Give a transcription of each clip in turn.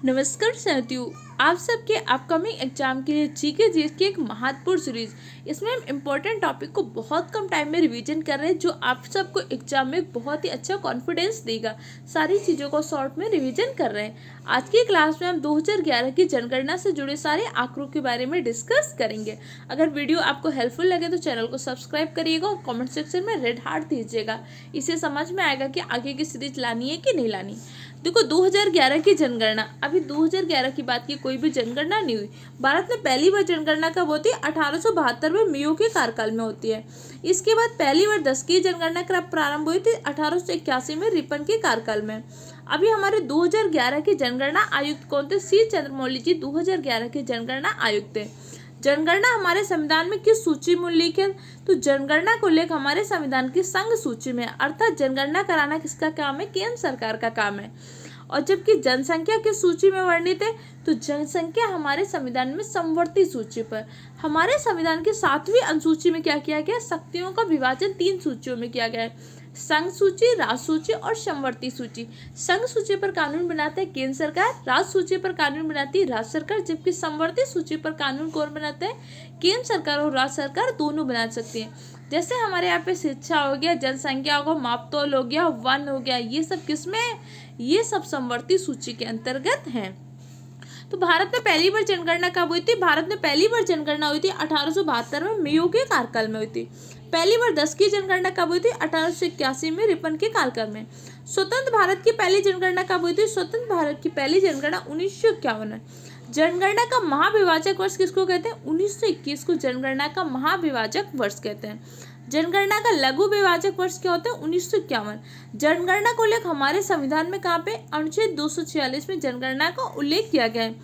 नमस्कार साथियों, आप सबके अपकमिंग एग्जाम के लिए जीके जीएस की एक महत्वपूर्ण सीरीज। इसमें हम इम्पोर्टेंट टॉपिक को बहुत कम टाइम में रिवीजन कर रहे हैं, जो आप सबको एग्जाम में बहुत ही अच्छा कॉन्फिडेंस देगा। सारी चीज़ों को शॉर्ट में रिवीजन कर रहे हैं। आज की क्लास में हम 2011 की जनगणना से जुड़े सारे आंकड़ों के बारे में डिस्कस करेंगे। अगर वीडियो आपको हेल्पफुल लगे तो चैनल को सब्सक्राइब करिएगा और कॉमेंट सेक्शन में रेड हार्ट दीजिएगा। इससे समझ में आएगा कि आगे की सीरीज लानी है कि नहीं लानी। देखो 2011 की जनगणना, अभी 2011 की बात की कोई भी जनगणना नहीं हुई। भारत में पहली बार जनगणना कब होती है? 1872 में मियो के कार्यकाल में होती है। इसके बाद पहली बार 10 की जनगणना कब प्रारंभ हुई थी? 1881 में रिपन के कार्यकाल में। अभी हमारे 2011 के जनगणना आयुक्त कौन थे? सी चंद्रमौली जी 2011 के जनगणना आयुक्त थे। जनगणना हमारे संविधान में किस सूची में उल्लेख है? तो जनगणना का उल्लेख हमारे संविधान की संघ सूची में, अर्थात जनगणना कराना किसका काम है? केंद्र सरकार का काम है। और जबकि जनसंख्या किस सूची में वर्णित है? तो जनसंख्या हमारे संविधान में समवर्ती सूची पर। हमारे संविधान की 7वीं अनुसूची में क्या किया गया? शक्तियों का विभाजन 3 सूचियों में किया गया है, संघ सूची, राज्य सूची और समवर्ती सूची। संघ सूची पर कानून बनाते हैं केंद्र सरकार, राज्य सूची पर कानून बनाती है राज्य सरकार, जबकि समवर्ती सूची पर कानून कौन बनाता है? केंद्र सरकार और राज्य सरकार दोनों बना सकती है। जैसे हमारे यहाँ पे शिक्षा हो गया, जनसंख्या हो गया, मापतौल हो गया, वन हो गया, ये सब किसमें है? ये सब समवर्ती सूची के अंतर्गत हैं। तो भारत में पहली बार जनगणना कब हुई थी? भारत में पहली बार जनगणना हुई थी 1872 में मियो के कार्यकाल में हुई थी। पहली बार 10 की जनगणना कब हुई थी? 1881 में रिपन के कार्यकाल में। स्वतंत्र भारत की पहली जनगणना कब हुई थी? स्वतंत्र भारत की पहली जनगणना 1951 में। जनगणना का महाविभाजक वर्ष किसको कहते हैं? 1921 को जनगणना का महाविभाजक वर्ष कहते हैं। जनगणना का लघु विभाजक वर्ष क्या होता है? 1951। जनगणना का उल्लेख हमारे संविधान में कहाँ पे? अनुच्छेद 246 में जनगणना का उल्लेख किया गया है।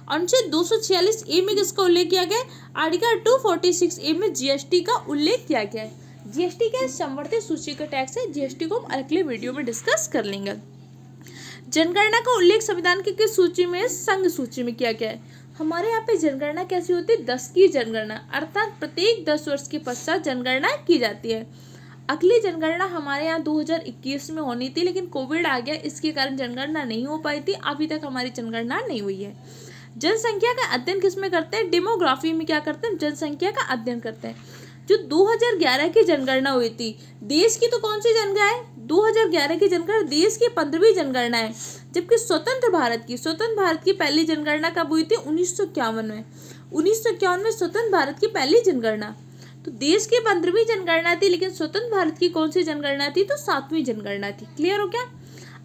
अनुच्छेद 246 ए में किसका उल्लेख किया गया है? आर्टिकल 246 ए में जीएसटी का उल्लेख किया गया है। जीएसटी क्या है? समवर्ती सूची का टैक्स है। जीएसटी को हम अगले वीडियो में डिस्कस कर लेंगे। जनगणना का उल्लेख संविधान की किस सूची में? संघ सूची में किया गया है। हमारे यहाँ पे जनगणना कैसी होती है? 10 की जनगणना, अर्थात प्रत्येक 10 वर्ष के पश्चात जनगणना की जाती है। अगली जनगणना हमारे यहाँ 2021 में होनी थी, लेकिन कोविड आ गया, इसके कारण जनगणना नहीं हो पाई थी। अभी तक हमारी जनगणना नहीं हुई है। जनसंख्या का अध्ययन किसमें करते हैं? डेमोग्राफी में क्या करते हैं? जनसंख्या का अध्ययन करते हैं। जो 2011 की जनगणना हुई थी, देश की तो कौन सी जनगणना है? 2011 की जनगणना देश की 15वीं जनगणना है। जबकि स्वतंत्र भारत की पहली जनगणना कब हुई थी? 1951 में। 1951 में स्वतंत्र भारत की पहली जनगणना। तो देश की 15वीं जनगणना थी, लेकिन स्वतंत्र भारत की कौन सी जनगणना थी? तो 7वीं जनगणना थी। क्लियर हो क्या?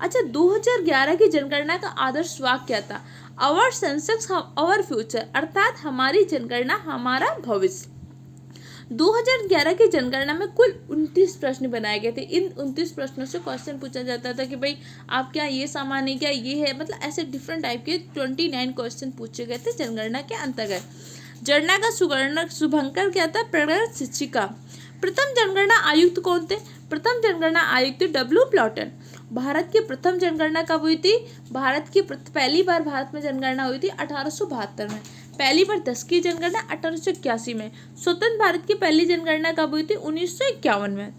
अच्छा, 2011 की जनगणना का आदर्श वाक्य क्या था? आवर सेंसस आवर फ्यूचर, अर्थात हमारी जनगणना हमारा भविष्य। 2011 की जनगणना में कुल 29 प्रश्न बनाए गए थे। इन 29 प्रश्नों से क्वेश्चन पूछा जाता था कि भाई आप क्या ये सामान है, क्या ये है, मतलब ऐसे डिफरेंट टाइप के 29 क्वेश्चन पूछे गए थे जनगणना के अंतर्गत। जनगणना का शुभंकर क्या था? प्रणव शिक्षिका। प्रथम जनगणना आयुक्त कौन थे? प्रथम जनगणना आयुक्त डब्ल्यू प्लॉटन। भारत की प्रथम जनगणना कब हुई थी? पहली बार भारत में जनगणना हुई थी 1872 में। पहली बार 10 की जनगणना 1881 में। स्वतंत्र भारत की पहली जनगणना कब हुई थी? 1951 में।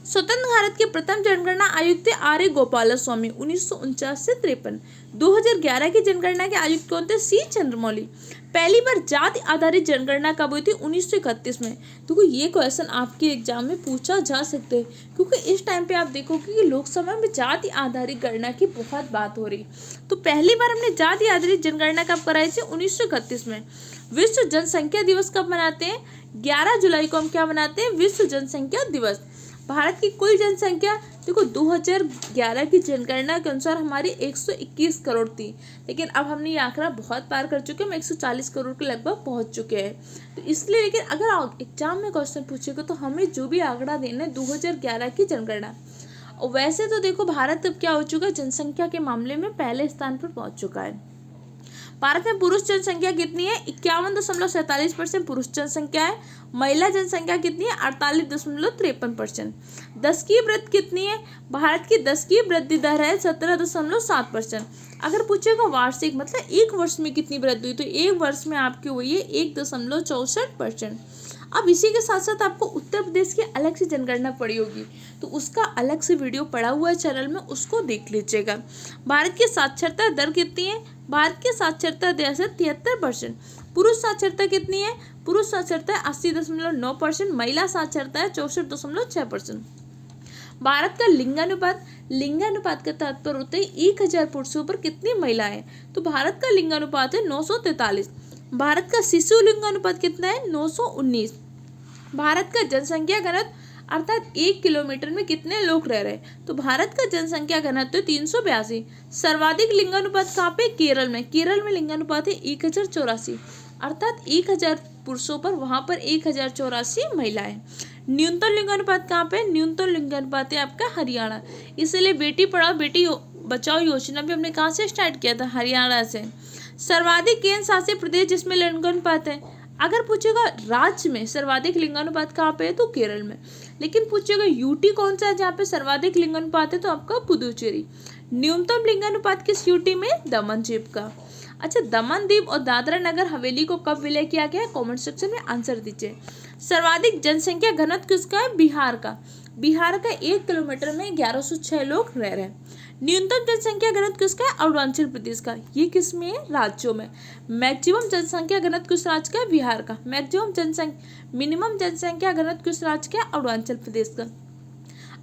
स्वतंत्र भारत के प्रथम जनगणना आयुक्त थे आर्य गोपाल स्वामी, 1949 से 53। 2011 की जनगणना के आयुक्त कौन थे? सी चंद्रमौली। पहली बार जाति आधारित जनगणना कब हुई थी? 1931 में। देखो ये क्वेश्चन आपके एग्जाम में पूछा जा सकते हैं, क्योंकि इस टाइम पे आप देखोगे कि लोकसभा में जाति आधारित गणना की बहुत बात हो रही। तो पहली बार हमने जाति आधारित जनगणना कब कराई थी? 1931 में। विश्व जनसंख्या दिवस कब मनाते हैं? 11 जुलाई को हम क्या मनाते हैं? विश्व जनसंख्या दिवस। भारत की कुल जनसंख्या देखो 2011 की जनगणना के अनुसार हमारी 121 करोड़ थी, लेकिन अब हमने ये आंकड़ा बहुत पार कर चुके हैं, हम 140 करोड़ के लगभग पहुंच चुके हैं। तो इसलिए, लेकिन अगर एग्जाम में क्वेश्चन पूछेगा तो हमें जो भी आंकड़ा देना है 2011 की जनगणना। और वैसे तो देखो भारत अब क्या हो चुका है? जनसंख्या के मामले में पहले स्थान पर पहुंच चुका है। भारत में पुरुष जनसंख्या कितनी है? 51.47% पुरुष जनसंख्या है। महिला जनसंख्या कितनी है? 48.53%। 10 की वृद्धि कितनी है? भारत की 10 की वृद्धि दर है 17.7%। अगर पूछेगा वार्षिक, मतलब एक वर्ष में कितनी वृद्धि हुई, तो एक वर्ष में आपकी हुई है 1.64%। अब इसी के साथ साथ आपको उत्तर प्रदेश की अलग से जनगणना पड़ी होगी, तो उसका अलग से वीडियो पड़ा हुआ है चैनल में, उसको देख लीजिएगा। भारत की साक्षरता दर कितनी है? भारत की साक्षरता दर है 73%। पुरुष साक्षरता कितनी है? पुरुष साक्षरता है 80.9%, महिला साक्षरता है 64.6%। भारत का लिंगानुपात का तात्पर्य होता है 1000 पुरुषों पर कितनी महिलाएं? तो भारत का लिंगानुपात है 943। भारत का शिशु लिंगानुपात कितना है? 919। भारत का जनसंख्या घनत्व अर्थात 1 किलोमीटर में कितने लोग रह रहे हैं? तो भारत का जनसंख्या घनत्व 382। सर्वाधिक लिंगानुपात कहाँ पे? केरल में। केरल में लिंगानुपात है 1084, अर्थात 1000 पुरुषों पर वहां पर 1084 महिलाएं। न्यूनतम लिंगानुपात कहाँ पे? न्यूनतम लिंगानुपात है आपका हरियाणा। इसलिए बेटी पढ़ाओ बेटी बचाओ योजना भी हमने कहाँ से स्टार्ट किया था? हरियाणा से। सर्वाधिक केंद्र शासित प्रदेश जिसमें लिंगानुपात है, अगर पूछेगा राज्य में सर्वाधिक लिंगानुपात कहाँ पे है? तो केरल में। लेकिन पूछेगा यूटी कौन सा है जहाँ पे सर्वाधिक लिंगानुपात है? तो आपका पुदुचेरी। न्यूनतम लिंगानुपात किस यूटी में? दमन द्वीप का। अच्छा, दमन द्वीप और दादरा नगर हवेली को कब विलय किया गया? कमेंट सेक्शन में आंसर दीजिए। सर्वाधिक जनसंख्या घनत्व किसका है? बिहार का। बिहार का 1 किलोमीटर में 1106 लोग रह रहे हैं। न्यूनतम जनसंख्या घनत्व किसका है? अरुणाचल प्रदेश का। ये किस में है? राज्यों में। मैक्सिमम जनसंख्या घनत्व किस राज्य का? बिहार का। मिनिमम जनसंख्या घनत्व किस राज्य का? अरुणाचल प्रदेश का।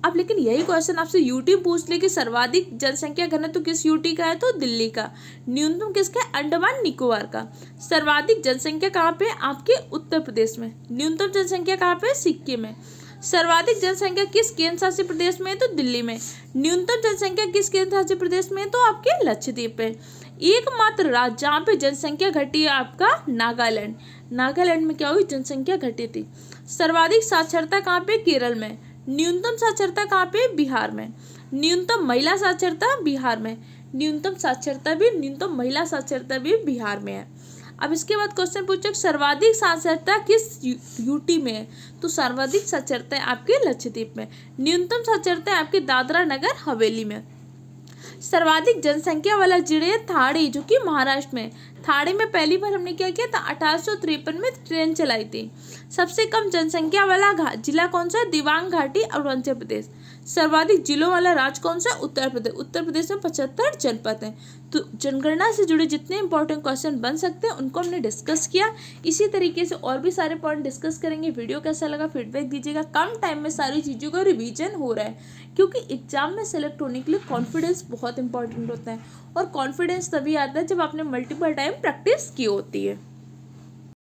अब लेकिन यही क्वेश्चन आपसे यूटी पूछ ले कि सर्वाधिक जनसंख्या घनत्व किस यूटी का है? तो दिल्ली का। न्यूनतम किसका है? अंडमान निकोबार का। सर्वाधिक जनसंख्या कहाँ पे? आपके उत्तर प्रदेश में। न्यूनतम जनसंख्या कहाँ पे? सिक्किम में। सर्वाधिक जनसंख्या किस केंद्र शासित प्रदेश में है? तो दिल्ली में। न्यूनतम जनसंख्या किस केंद्र शासित प्रदेश में है? तो आपके लक्षद्वीप पे। एकमात्र राज्य जहाँ पे जनसंख्या घटी है आपका नागालैंड। नागालैंड में क्या हुई? जनसंख्या घटी थी। सर्वाधिक साक्षरता कहाँ पे? केरल में। न्यूनतम साक्षरता कहाँ पे? बिहार में। न्यूनतम महिला साक्षरता बिहार में। न्यूनतम महिला साक्षरता भी बिहार में है। अब इसके बाद क्वेश्चन पूछे सर्वाधिक साक्षरता किस यूटी में है? तो सर्वाधिक साक्षरता है आपके लक्षद्वीप में। न्यूनतम साक्षरता है आपके दादरा नगर हवेली में। सर्वाधिक जनसंख्या वाला जिले है थाड़ी, जो कि महाराष्ट्र में। थाड़ी में पहली बार हमने क्या किया था? 1853 में ट्रेन चलाई थी। सबसे कम जनसंख्या वाला जिला कौन सा है? दिबांग घाटी, अरुणाचल प्रदेश। सर्वाधिक जिलों वाला राज्य कौन सा? उत्तर प्रदेश। उत्तर प्रदेश में 75 जनपद हैं। तो जनगणना से जुड़े जितने इंपॉर्टेंट क्वेश्चन बन सकते हैं उनको हमने डिस्कस किया। इसी तरीके से और भी सारे पॉइंट डिस्कस करेंगे। वीडियो कैसा लगा फीडबैक दीजिएगा। कम टाइम में सारी चीज़ों का रिवीजन हो रहा है, क्योंकि एग्जाम में सेलेक्ट होने के लिए कॉन्फिडेंस बहुत इंपॉर्टेंट होता है। और कॉन्फिडेंस तभी आता है जब आपने मल्टीपल टाइम प्रैक्टिस की होती है।